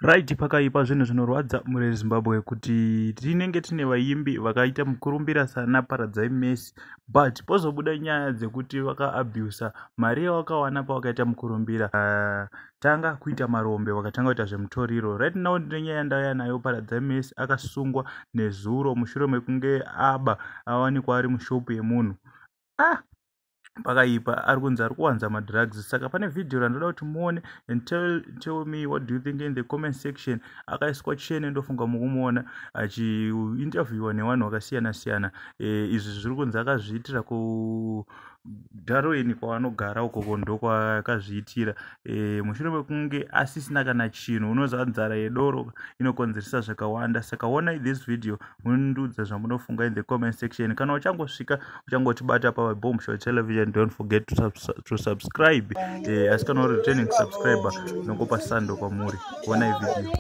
Right, pakaipa zvinhu zvinorwadza muZimbabwe kuti tinenge tine vaimbi vakaita mukurumbira sana Paradzai Messi, but pozobuda nyaya dzekuti vakaabhusa mari yavakawana pavakaita mukurumbira. Tanga kuita marombe vakatanga kuita zvemutoriro. Right now ndine nyaya ndauya nayo. Paradzai Messi akasungwa nezuro mushure mekunge aba awanikwa ari mushopu yemunhu. Pakaipa ari kunzi ari kuwanza madrugs. Saka pane video randoda kuti muone and tell me what do you think in the comment section. Akaiswa chene ndofunga mukumuona achiinterviewa nevanhu vakasiyana siyana. Izvi zviri kunzi akazviitira ku Darwin kwaanogara uko ndokwakazviitira. Mushure mekunge asisina kana chinhu. Unoziva nzara yedoro inokonzeresa zvakawanda. Saka ona this video mundiudza zvamunofunga in the comment section. Kana uchangosvika uchangotibata pa Bombshell Television, don't forget to subscribe. As kana uri returning subscriber nokupa sando kwamuri kuona hii video.